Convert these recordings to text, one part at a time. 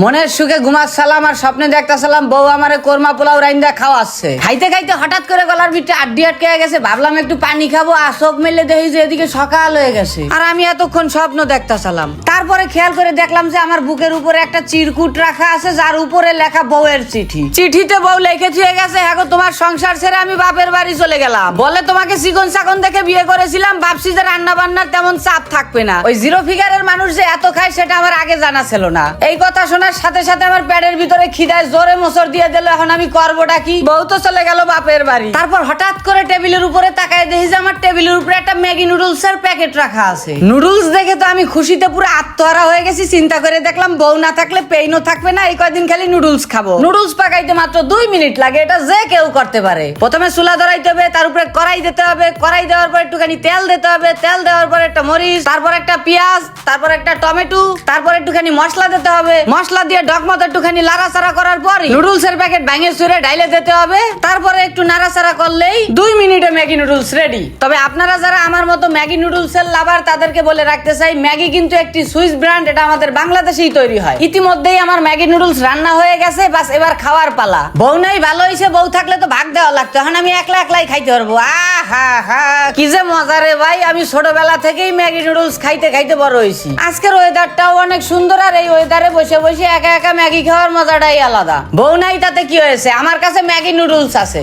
মনের সুখে ঘুমাচ্ছিলাম আর স্বপ্নে দেখতেছিলাম বউ আমারে কোরমা পোলাও রাইন্দা খাওয়াচ্ছে। খাইতে খাইতে হঠাৎ করে গলার ভিতরে আড্ডি আটকে গেছে। ভাবলাম একটু পানি খাবো, আর চোখ মেলে দেখি যে এদিকে সকাল হয়ে গেছে আর আমি এতক্ষণ স্বপ্ন দেখতেছিলাম। তারপরে খেয়াল করে দেখলাম যে আমার বুকের উপরে একটা চিরকুট রাখা আছে, যার উপরে লেখা বউয়ের চিঠি। চিঠিতে বউ লিখে দিয়ে গেছে, হ্যাঁ গো, তোমার সংসার ছেড়ে আমি বাপের বাড়ি চলে গেলাম। বলে তোমাকে চিকন চাকন দেখে বিয়ে করেছিলাম, ভাবছি যে রান্না বান্নার তেমন চাপ থাকবে না। ওই জিরো ফিগারের মানুষ যে এত খায় সেটা আমার আগে জানা ছিল না। এই কথা শোনার সাথে সাথে আমার পেটের ভিতরে খিদায় জোরে মোচড় দিয়ে দিল। এখন আমি করবোটা কি? বউ তো চলে গেল বাপের বাড়ি। তারপর হঠাৎ করে টেবিলের উপরে তাকায় দেখি যে আমার টেবিলের উপরে একটা ম্যাগি নুডলস এর প্যাকেট রাখা আছে। নুডলস দেখে তো আমি খুশিতে পুরো আত্মহারা হয়ে গেছি। চিন্তা করে দেখলাম বউ না থাকলে পেইনও থাকবে না, এই কয়দিন খালি নুডলস খাবো। নুডলস পাকাইতে মাত্র 2 মিনিট লাগে, এটা যে কেউ করতে পারে। প্রথমে চুলা ধরাইতে হবে, তার উপরে কড়াই দিতে হবে, কড়াই দেওয়ার পর একটুখানি তেল দিতে হবে, তেল দেওয়ার পর একটা মরিচ, তারপর একটা পেঁয়াজ, তারপর একটা টমেটো, তারপর একটুখানি মশলা দিতে হবে। মশলা দিয়ে ডকমত একটুখানি লাড়াচাড়া করার পর নুডলস এর প্যাকেট ভেঙে চুরে ডাইলে দিতে হবে। তারপরে একটু নাড়াচাড়া করলেই 2 মিনিটে ম্যাগি নুডলস রেডি। তবে আপনারা যারা আমার মতো ম্যাগি নুডলস এর লাভার, তাদেরকে বলে রাখতে চাই, ম্যাগি কিন্তু একটি সুইস ব্র্যান্ড, এটা আমাদের বাংলাদেশেই তৈরি হয়। ইতিমধ্যেই আমার ম্যাগি নুডলস রান্না হয়ে গেছে, বাস এবার খাওয়ার পালা। বউ নাই, ভালো হইছে। বউ থাকলে তো ভাগ দেওয়া লাগতো, এখন আমি একলা একলাই খাইতে পারবো। আহা হা, কি যে মজা রে ভাই। আমি ছোটবেলা থেকেই ম্যাগি নুডলস খাইতে খাইতে বড় হয়েছি। আজকের ওয়েদারটাও অনেক সুন্দর, আর এই ওয়েদারে বসে বসে একা একা ম্যাগি খাওয়ার মজাটাই আলাদা। বউ নাই তাতে কি হয়েছে, আমার কাছে ম্যাগি নুডলস আছে।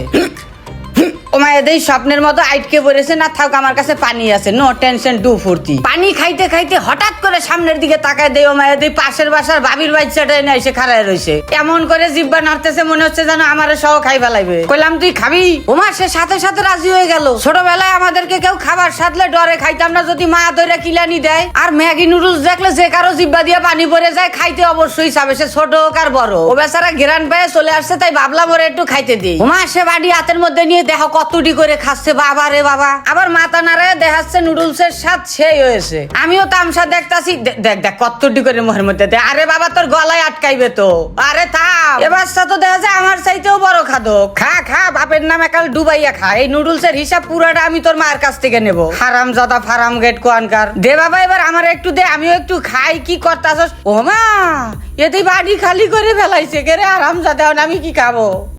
ওমায়েদের স্বপ্নের মতো আটকে পড়েছে না, থাক আমার কাছে পানি আছে, নো টেনশন, ডু ফুর্তি। পানি খাইতে খাইতে হঠাৎ করে সামনের দিকে তাকায় দেয় ওমায়েদের পাশের বাসার ভাবির বাচ্চাটা এনে এসে খাড়ায় রয়েছে। এমন করে জিব্বা নাড়তেছে, মনে হচ্ছে যেন আমারে সহ খাই ফেলাইবে। কইলাম তুই খাবি? ওমা সে সাথে সাথে রাজি হয়ে গেল। ছোটবেলায় আমাদেরকে কেউ খাবার সাথলে ডরে খাইতাম না, যদি মা ধরে কিলানি দেয়। আর ম্যাগি নুডলস দেখলে যে কারো জিব্বা দিয়ে পানি পড়ে যায়, খাইতে অবশ্যই চাবে, সে ছোট হোক আর বড়। ও বেচারা ঘেরান পেয়ে চলে আসছে, তাই ভাবলাম ওরে একটু খাইতে দিই। ওমা সে বাড়ি হাতের মধ্যে নিয়ে দেখো কতটি করে খাচ্ছে, বাবা রে বাবা। আবার মাথা নাড়ায় দেখাচ্ছে নুডলস এর স্বাদ সেই হয়েছে। আমিও তামসা দেখতাছি, দেখ দেখ কতটি করে মুখের মধ্যে দে। আরে বাবা তোর গলায় আটকাইবে তো। আরে থাম, এ বাচ্চা তো দেখা যায় আমার চাইতেও বড় খাদক। খা খা, বাপের নাম একাল ডুবাইয়া খা। এই নুডলস এর হিসাব পুরাটা আমি তোর মায়ের কাছ থেকে নেবো। হারাম জাদা ফারাম গেট কোয়ানকার। দে বাবা এবার আমার একটু দে, আমিও একটু খাই। কি করতাছস? ও মা, এতেই বাড়ি খালি করে ফেলাইছে কে রে, হারাম জাদা। আমি কি খাবো?